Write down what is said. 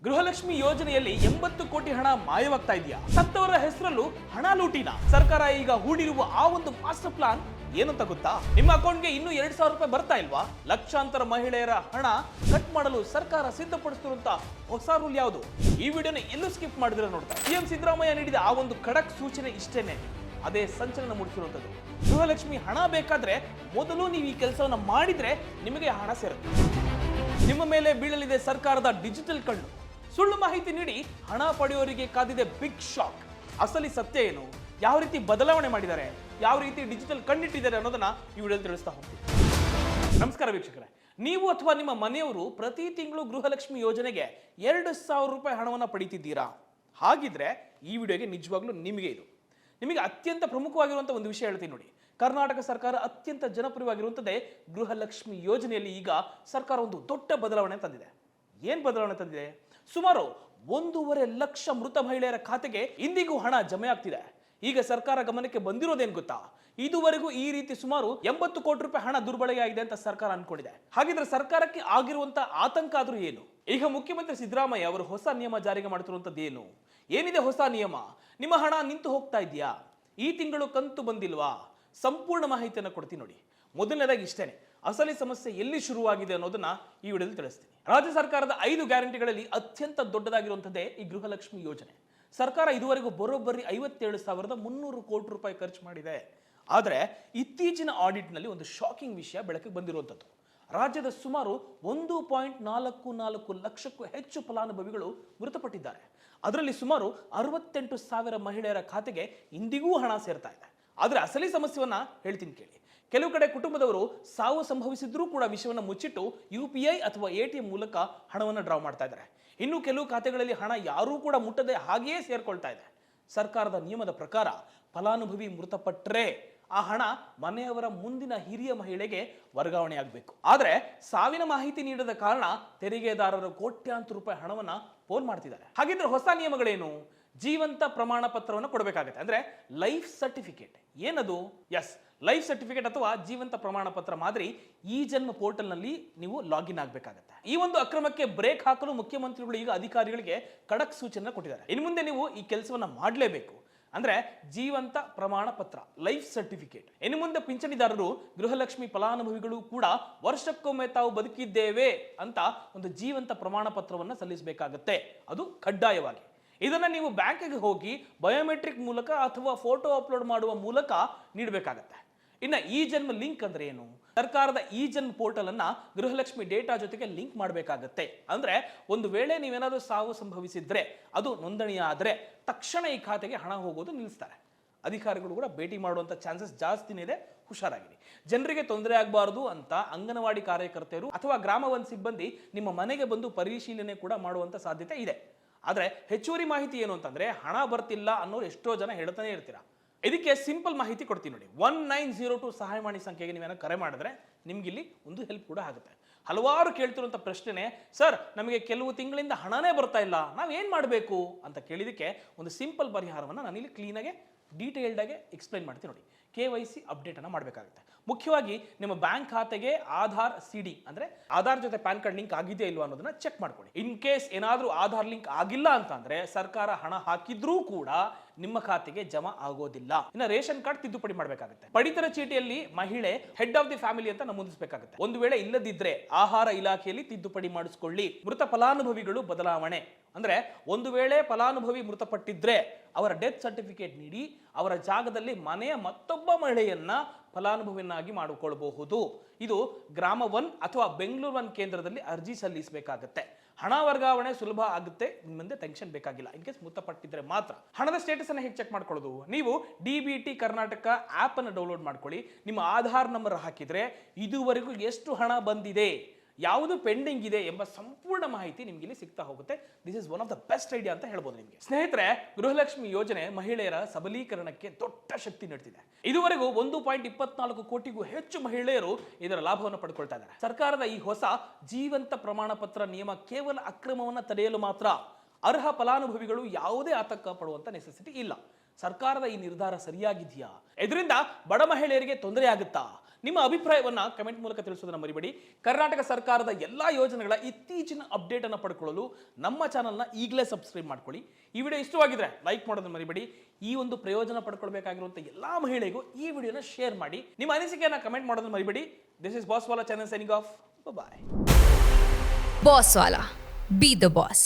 ಗೃಹಲಕ್ಷ್ಮಿ ಯೋಜನೆಯಲ್ಲಿ 80 ಕೋಟಿ ಹಣ ಮಾಯವಾಗ್ತಾ ಇದೆಯಾ? ಸತ್ತವರ ಹೆಸರಲ್ಲೂ ಹಣ ಲೂಟಿನ ಸರ್ಕಾರ ಈಗ ಹೂಡಿರುವ ಆ ಒಂದು ಮಾಸ್ಟರ್ ಪ್ಲಾನ್ ಏನಂತ ಗೊತ್ತಾ? ನಿಮ್ಮ ಅಕೌಂಟ್ಗೆ ಇನ್ನೂ 2,000 ರೂಪಾಯಿ ಬರ್ತಾ ಇಲ್ವಾ? ಲಕ್ಷಾಂತರ ಮಹಿಳೆಯರ ಹಣ ಕಟ್ ಮಾಡಲು ಸರ್ಕಾರ ಸಿದ್ಧಪಡಿಸಿರುವಂತ ಹೊಸ ರೂಲ್ ಯಾವುದು? ಈ ವಿಡಿಯೋನ ಎಲ್ಲೂ ಸ್ಕಿಪ್ ಮಾಡಿದ್ರೆ ನೋಡ್ತಾ ಸಿಎಂ ಸಿದ್ದರಾಮಯ್ಯ ನೀಡಿದ ಆ ಒಂದು ಖಡಕ್ ಸೂಚನೆ ಇಷ್ಟೇನೆ. ಅದೇ ಸಂಚಲನ ಮೂಡಿಸಿರುವಂತದ್ದು. ಗೃಹಲಕ್ಷ್ಮಿ ಹಣ ಬೇಕಾದ್ರೆ ಮೊದಲು ನೀವು ಈ ಕೆಲಸವನ್ನ ಮಾಡಿದ್ರೆ ನಿಮಗೆ ಹಣ ಸೇರುತ್ತೆ. ನಿಮ್ಮ ಮೇಲೆ ಬೀಳಲಿದೆ ಸರ್ಕಾರದ ಡಿಜಿಟಲ್ ಕಣ್ಣು. ಸುಳ್ಳು ಮಾಹಿತಿ ನೀಡಿ ಹಣ ಪಡೆಯೋರಿಗೆ ಕಾದಿದೆ ಬಿಗ್ ಶಾಕ್. ಅಸಲಿ ಸತ್ಯ ಏನು, ಯಾವ ರೀತಿ ಬದಲಾವಣೆ ಮಾಡಿದ್ದಾರೆ, ಯಾವ ರೀತಿ ಡಿಜಿಟಲ್ ಕಣ್ಣಿಟ್ಟಿದ್ದಾರೆ ಅನ್ನೋದನ್ನ ಈ ವಿಡಿಯೋದಲ್ಲಿ ತಿಳಿಸ್ತಾ ಹೋಗ್ತೀವಿ. ನಮಸ್ಕಾರ ವೀಕ್ಷಕರೇ, ನೀವು ಅಥವಾ ನಿಮ್ಮ ಮನೆಯವರು ಪ್ರತಿ ತಿಂಗಳು ಗೃಹಲಕ್ಷ್ಮಿ ಯೋಜನೆಗೆ 2,000 ರೂಪಾಯಿ ಹಣವನ್ನು ಪಡಿತಿದ್ದೀರಾ? ಹಾಗಿದ್ರೆ ಈ ವಿಡಿಯೋಗೆ ನಿಜವಾಗ್ಲೂ ನಿಮಗೆ ಅತ್ಯಂತ ಪ್ರಮುಖವಾಗಿರುವಂತಹ ಒಂದು ವಿಷಯ ಹೇಳ್ತೀನಿ ನೋಡಿ. ಕರ್ನಾಟಕ ಸರ್ಕಾರ ಅತ್ಯಂತ ಜನಪ್ರಿಯವಾಗಿರುವಂಥದ್ದೇ ಗೃಹಲಕ್ಷ್ಮಿ ಯೋಜನೆಯಲ್ಲಿ ಈಗ ಸರ್ಕಾರ ಒಂದು ದೊಡ್ಡ ಬದಲಾವಣೆ ತಂದಿದೆ. ಏನ್ ಬದಲಾವಣೆ ತಂದಿದೆ? ಸುಮಾರು 1.5 ಲಕ್ಷ ಮೃತ ಮಹಿಳೆಯರ ಖಾತೆಗೆ ಇಂದಿಗೂ ಹಣ ಜಮೆ ಆಗ್ತಿದೆ. ಈಗ ಸರ್ಕಾರ ಗಮನಕ್ಕೆ ಬಂದಿರೋದೇನು ಗೊತ್ತಾ? ಇದುವರೆಗೂ ಈ ರೀತಿ ಸುಮಾರು 80 ಕೋಟಿ ರೂಪಾಯಿ ಹಣ ದುರ್ಬಳಕೆಯಾಗಿದೆ ಅಂತ ಸರ್ಕಾರ ಅನ್ಕೊಂಡಿದೆ. ಹಾಗಿದ್ರೆ ಸರ್ಕಾರಕ್ಕೆ ಆಗಿರುವಂತ ಆತಂಕ ಆದ್ರೂ ಏನು? ಈಗ ಮುಖ್ಯಮಂತ್ರಿ ಸಿದ್ದರಾಮಯ್ಯ ಅವರು ಹೊಸ ನಿಯಮ ಜಾರಿಗೆ ಮಾಡ್ತಿರುವಂತದ್ದು ಏನು? ಏನಿದೆ ಹೊಸ ನಿಯಮ? ನಿಮ್ಮ ಹಣ ನಿಂತು ಹೋಗ್ತಾ ಇದೆಯಾ? ಈ ತಿಂಗಳು ಕಂತು ಬಂದಿಲ್ವಾ? ಸಂಪೂರ್ಣ ಮಾಹಿತಿಯನ್ನು ಕೊಡ್ತೀನಿ ನೋಡಿ. ಮೊದಲನೇದಾಗಿ ಇಷ್ಟೇನೆ, ಅಸಲಿ ಸಮಸ್ಯೆ ಎಲ್ಲಿ ಶುರುವಾಗಿದೆ ಅನ್ನೋದನ್ನ ಈ ವಿಡಿಯೋದಲ್ಲಿ ತಿಳಿಸ್ತೀನಿ. ರಾಜ್ಯ ಸರ್ಕಾರದ 5 ಗ್ಯಾರಂಟಿಗಳಲ್ಲಿ ಅತ್ಯಂತ ದೊಡ್ಡದಾಗಿರುವಂತದ್ದೇ ಈ ಗೃಹಲಕ್ಷ್ಮಿ ಯೋಜನೆ. ಸರ್ಕಾರ ಇದುವರೆಗೂ ಬರೋಬ್ಬರಿ 57,300 ಕೋಟಿ ರೂಪಾಯಿ ಖರ್ಚು ಮಾಡಿದೆ. ಆದರೆ ಇತ್ತೀಚಿನ ಆಡಿಟ್ನಲ್ಲಿ ಒಂದು ಶಾಕಿಂಗ್ ವಿಷಯ ಬೆಳಕಿಗೆ ಬಂದಿರುವಂಥದ್ದು. ರಾಜ್ಯದ ಸುಮಾರು 1.44 ಲಕ್ಷಕ್ಕೂ ಹೆಚ್ಚು ಫಲಾನುಭವಿಗಳು ಮೃತಪಟ್ಟಿದ್ದಾರೆ. ಅದರಲ್ಲಿ ಸುಮಾರು 68,000 ಮಹಿಳೆಯರ ಖಾತೆಗೆ ಇಂದಿಗೂ ಹಣ ಸೇರ್ತಾ ಇದೆ. ಆದರೆ ಅಸಲಿ ಸಮಸ್ಯೆಯನ್ನ ಹೇಳ್ತೀನಿ ಕೇಳಿ. ಕೆಲವು ಕಡೆ ಕುಟುಂಬದವರು ಸಾವು ಸಂಭವಿಸಿದ್ರೂ ಕೂಡ ವಿಷಯವನ್ನು ಮುಚ್ಚಿಟ್ಟು UPI ಅಥವಾ ATM ಮೂಲಕ ಹಣವನ್ನು ಡ್ರಾ ಮಾಡ್ತಾ ಇದ್ದಾರೆ. ಇನ್ನು ಕೆಲವು ಖಾತೆಗಳಲ್ಲಿ ಹಣ ಯಾರೂ ಕೂಡ ಮುಟ್ಟದೆ ಹಾಗೆಯೇ ಸೇರ್ಕೊಳ್ತಾ ಇದೆ. ಸರ್ಕಾರದ ನಿಯಮದ ಪ್ರಕಾರ ಫಲಾನುಭವಿ ಮೃತಪಟ್ಟರೆ ಆ ಹಣ ಮನೆಯವರ ಮುಂದಿನ ಹಿರಿಯ ಮಹಿಳೆಗೆ ವರ್ಗಾವಣೆ ಆಗಬೇಕು. ಆದರೆ ಸಾವಿನ ಮಾಹಿತಿ ನೀಡದ ಕಾರಣ ತೆರಿಗೆದಾರರು ಕೋಟ್ಯಾಂತರ ರೂಪಾಯಿ ಹಣವನ್ನ ಪೋಲ್ ಮಾಡ್ತಿದ್ದಾರೆ. ಹಾಗಿದ್ರೆ ಹೊಸ ನಿಯಮಗಳೇನು? ಜೀವಂತ ಪ್ರಮಾಣ ಪತ್ರವನ್ನು ಕೊಡಬೇಕಾಗುತ್ತೆ, ಅಂದ್ರೆ ಲೈಫ್ ಸರ್ಟಿಫಿಕೇಟ್. ಏನದು? ಎಸ್, ಲೈಫ್ ಸರ್ಟಿಫಿಕೇಟ್ ಅಥವಾ ಜೀವಂತ ಪ್ರಮಾಣ ಪತ್ರ ಮಾದರಿ ಈ ಜನ್ಮ ಪೋರ್ಟಲ್ ನಲ್ಲಿ ನೀವು ಲಾಗಿನ್ ಆಗಬೇಕಾಗುತ್ತೆ. ಈ ಒಂದು ಅಕ್ರಮಕ್ಕೆ ಬ್ರೇಕ್ ಹಾಕಲು ಮುಖ್ಯಮಂತ್ರಿಗಳು ಈಗ ಅಧಿಕಾರಿಗಳಿಗೆ ಖಡಕ್ ಸೂಚನೆ ಕೊಟ್ಟಿದ್ದಾರೆ. ಇನ್ನು ಮುಂದೆ ನೀವು ಈ ಕೆಲಸವನ್ನ ಮಾಡಲೇಬೇಕು. ಅಂದ್ರೆ ಜೀವಂತ ಪ್ರಮಾಣ ಪತ್ರ, ಲೈಫ್ ಸರ್ಟಿಫಿಕೇಟ್. ಇನ್ನು ಮುಂದೆ ಪಿಂಚಣಿದಾರರು, ಗೃಹಲಕ್ಷ್ಮಿ ಫಲಾನುಭವಿಗಳು ಕೂಡ ವರ್ಷಕ್ಕೊಮ್ಮೆ ತಾವು ಬದುಕಿದ್ದೇವೆ ಅಂತ ಒಂದು ಜೀವಂತ ಪ್ರಮಾಣ ಪತ್ರವನ್ನು ಸಲ್ಲಿಸಬೇಕಾಗತ್ತೆ. ಅದು ಕಡ್ಡಾಯವಾಗಿ. ಇದನ್ನ ನೀವು ಬ್ಯಾಂಕಿಗೆ ಹೋಗಿ ಬಯೋಮೆಟ್ರಿಕ್ ಮೂಲಕ ಅಥವಾ ಫೋಟೋ ಅಪ್ಲೋಡ್ ಮಾಡುವ ಮೂಲಕ ನೀಡಬೇಕಾಗತ್ತೆ. ಇನ್ನ ಈ ಜನ್ಮ ಲಿಂಕ್ ಅಂದ್ರೆ ಏನು? ಸರ್ಕಾರದ ಈ ಜನ್ಮ ಪೋರ್ಟಲ್ ಅನ್ನ ಗೃಹಲಕ್ಷ್ಮಿ ಡೇಟಾ ಜೊತೆಗೆ ಲಿಂಕ್ ಮಾಡಬೇಕಾಗತ್ತೆ. ಅಂದ್ರೆ ಒಂದು ವೇಳೆ ನೀವೇನಾದ್ರೂ ಸಾವು ಸಂಭವಿಸಿದ್ರೆ, ಅದು ನೋಂದಣಿ ಆದ್ರೆ ತಕ್ಷಣ ಈ ಖಾತೆಗೆ ಹಣ ಹೋಗೋದು ನಿಲ್ಲಿಸ್ತಾರೆ. ಅಧಿಕಾರಿಗಳು ಕೂಡ ಭೇಟಿ ಮಾಡುವಂತ ಚಾನ್ಸಸ್ ಜಾಸ್ತಿನೇ ಇದೆ, ಹುಷಾರಾಗಿರಿ. ಜನರಿಗೆ ತೊಂದರೆ ಆಗಬಾರದು ಅಂತ ಅಂಗನವಾಡಿ ಕಾರ್ಯಕರ್ತೆಯರು ಅಥವಾ ಗ್ರಾಮ 1 ಸಿಬ್ಬಂದಿ ನಿಮ್ಮ ಮನೆಗೆ ಬಂದು ಪರಿಶೀಲನೆ ಕೂಡ ಮಾಡುವಂತ ಸಾಧ್ಯತೆ ಇದೆ. ಆದ್ರೆ ಹೆಚ್ಚುವರಿ ಮಾಹಿತಿ ಏನು ಅಂತಂದ್ರೆ, ಹಣ ಬರ್ತಿಲ್ಲ ಅನ್ನೋರು ಎಷ್ಟೋ ಜನ ಹೇಳ್ತಾನೆ ಇರ್ತೀರಾ. ಇದಕ್ಕೆ ಸಿಂಪಲ್ ಮಾಹಿತಿ ಕೊಡ್ತೀನಿ ನೋಡಿ. 1902 ಸಹಾಯವಾಣಿ ಸಂಖ್ಯೆಗೆ ನೀವೇನೋ ಕರೆ ಮಾಡಿದ್ರೆ ನಿಮ್ಗಿಲ್ಲಿ ಒಂದು ಹೆಲ್ಪ್ ಕೂಡ ಆಗುತ್ತೆ. ಹಲವಾರು ಕೇಳ್ತಿರುವಂತ ಪ್ರಶ್ನೆ, ಸರ್ ನಮಗೆ ಕೆಲವು ತಿಂಗಳಿಂದ ಹಣನೇ ಬರ್ತಾ ಇಲ್ಲ, ನಾವೇನ್ ಮಾಡಬೇಕು ಅಂತ ಕೇಳಿದಕ್ಕೆ ಒಂದು ಸಿಂಪಲ್ ಪರಿಹಾರವನ್ನು ನಾನಿಲ್ಲಿ ಕ್ಲೀನಾಗೆ ಡೀಟೇಲ್ಡ್ ಆಗಿ ಎಕ್ಸ್ಪ್ಲೈನ್ ಮಾಡ್ತೀನಿ ನೋಡಿ. KYC ಅಪ್ಡೇಟ್ ಅನ್ನ ಮಾಡಬೇಕಾಗುತ್ತೆ. ಮುಖ್ಯವಾಗಿ ನಿಮ್ಮ ಬ್ಯಾಂಕ್ ಖಾತೆಗೆ ಆಧಾರ್ CD ಅಂದ್ರೆ ಆಧಾರ್ ಜೊತೆ ಪ್ಯಾನ್ ಕಾರ್ಡ್ ಲಿಂಕ್ ಆಗಿದೆಯಾ ಇಲ್ವಾ ಅನ್ನೋದನ್ನ ಚೆಕ್ ಮಾಡ್ಕೊಳ್ಳಿ. ಇನ್ ಕೇಸ್ ಏನಾದ್ರೂ ಆಧಾರ್ ಲಿಂಕ್ ಆಗಿಲ್ಲ ಅಂತಂದ್ರೆ ಸರ್ಕಾರ ಹಣ ಹಾಕಿದ್ರೂ ಕೂಡ ನಿಮ್ಮ ಖಾತೆಗೆ ಜಮಾ ಆಗೋದಿಲ್ಲ. ಇನ್ನು ರೇಷನ್ ಕಾರ್ಡ್ ತಿದ್ದುಪಡಿ ಮಾಡಬೇಕಾಗುತ್ತೆ. ಪಡಿತರ ಚೀಟಿಯಲ್ಲಿ ಮಹಿಳೆ ಹೆಡ್ ಆಫ್ ದಿ ಫ್ಯಾಮಿಲಿ ಅಂತ ನಮೂದಿಸಬೇಕಾಗುತ್ತೆ. ಒಂದು ವೇಳೆ ಇಲ್ಲದಿದ್ರೆ ಆಹಾರ ಇಲಾಖೆಯಲ್ಲಿ ತಿದ್ದುಪಡಿ ಮಾಡಿಸ್ಕೊಳ್ಳಿ. ಮೃತ ಫಲಾನುಭವಿಗಳು ಬದಲಾವಣೆ ಅಂದ್ರೆ ಒಂದು ವೇಳೆ ಫಲಾನುಭವಿ ಮೃತಪಟ್ಟಿದ್ರೆ ಅವರ ಡೆತ್ ಸರ್ಟಿಫಿಕೇಟ್ ನೀಡಿ ಅವರ ಜಾಗದಲ್ಲಿ ಮನೆಯ ಮತ್ತೊಬ್ಬ ಮಹಿಳೆಯನ್ನ ಫಲಾನುಭವಿಯನ್ನಾಗಿ ಮಾಡಿಕೊಳ್ಳಬಹುದು. ಇದು ಗ್ರಾಮ 1 ಅಥವಾ ಬೆಂಗಳೂರು 1 ಕೇಂದ್ರದಲ್ಲಿ ಅರ್ಜಿ ಸಲ್ಲಿಸಬೇಕಾಗುತ್ತೆ. ಹಣ ವರ್ಗಾವಣೆ ಸುಲಭ ಆಗುತ್ತೆ, ಮುಂದೆ ಟೆನ್ಷನ್ ಬೇಕಾಗಿಲ್ಲ. ಇನ್ ಕೇಸ್ ಮೃತಪಟ್ಟಿದ್ರೆ ಮಾತ್ರ. ಹಣದ ಸ್ಟೇಟಸ್ ಅನ್ನು ಹೇಗೆ ಚೆಕ್ ಮಾಡ್ಕೊಳ್ಳೋದು? ನೀವು DBT ಕರ್ನಾಟಕ ಆಪ್ ಅನ್ನು ಡೌನ್ಲೋಡ್ ಮಾಡ್ಕೊಳ್ಳಿ. ನಿಮ್ಮ ಆಧಾರ್ ನಂಬರ್ ಹಾಕಿದ್ರೆ ಇದುವರೆಗೂ ಎಷ್ಟು ಹಣ ಬಂದಿದೆ, ಯಾವುದು ಪೆಂಡಿಂಗ್ ಇದೆ ಎಂಬ ಸಂಪೂರ್ಣ ಮಾಹಿತಿ ನಿಮ್ಗೆ ಇಲ್ಲಿ ಸಿಗ್ತಾ ಹೋಗುತ್ತೆ. This is one of the best idea ಅಂತ ಹೇಳ್ಬೋದು ನಿಮಗೆ. ಸ್ನೇಹಿತರೆ, ಗೃಹಲಕ್ಷ್ಮಿ ಯೋಜನೆ ಮಹಿಳೆಯರ ಸಬಲೀಕರಣಕ್ಕೆ ದೊಡ್ಡ ಶಕ್ತಿ ನೀಡ್ತಿದೆ. ಇದುವರೆಗೂ 1.24 ಕೋಟಿಗೂ ಹೆಚ್ಚು ಮಹಿಳೆಯರು ಇದರ ಲಾಭವನ್ನು ಪಡ್ಕೊಳ್ತಾ ಇದ್ದಾರೆ. ಸರ್ಕಾರದ ಈ ಹೊಸ ಜೀವಂತ ಪ್ರಮಾಣ ಪತ್ರ ನಿಯಮ ಕೇವಲ ಅಕ್ರಮವನ್ನು ತಡೆಯಲು ಮಾತ್ರ. ಅರ್ಹ ಫಲಾನುಭವಿಗಳು ಯಾವುದೇ ಆತಂಕ ಪಡುವಂತ ನೆಸೆಸಿಟಿ ಇಲ್ಲ. ಸರ್ಕಾರದ ಈ ನಿರ್ಧಾರ ಸರಿಯಾಗಿದೆಯಾ? ಇದರಿಂದ ಬಡ ಮಹಿಳೆಯರಿಗೆ ತೊಂದರೆ ಆಗುತ್ತಾ? ನಿಮ್ಮ ಅಭಿಪ್ರಾಯವನ್ನ ಕಮೆಂಟ್ ಮೂಲಕ ತಿಳಿಸೋದನ್ನ ಮರಿಬೇಡಿ. ಕರ್ನಾಟಕ ಸರ್ಕಾರದ ಎಲ್ಲಾ ಯೋಜನೆಗಳ ಇತ್ತೀಚಿನ ಅಪ್ಡೇಟ್ ಅನ್ನು ಪಡ್ಕೊಳ್ಳಲು ನಮ್ಮ ಚಾನಲ್ನ ಈಗಲೇ ಸಬ್ಸ್ಕ್ರೈಬ್ ಮಾಡ್ಕೊಳ್ಳಿ. ಈ ವಿಡಿಯೋ ಇಷ್ಟವಾಗಿದ್ರೆ ಲೈಕ್ ಮಾಡೋದನ್ನ ಮರಿಬೇಡಿ. ಈ ಒಂದು ಪ್ರಯೋಜನ ಪಡ್ಕೊಳ್ಬೇಕಾಗಿರುವಂತ ಎಲ್ಲಾ ಮಹಿಳೆಗೂ ಈ ವಿಡಿಯೋನ ಶೇರ್ ಮಾಡಿ. ನಿಮ್ಮ ಅನಿಸಿಕೆಯನ್ನ ಕಮೆಂಟ್ ಮಾಡೋದನ್ನ ಮರಿಬೇಡಿ. This is Boss Wala channel signing off. Bye. Boss Wala. Be the boss.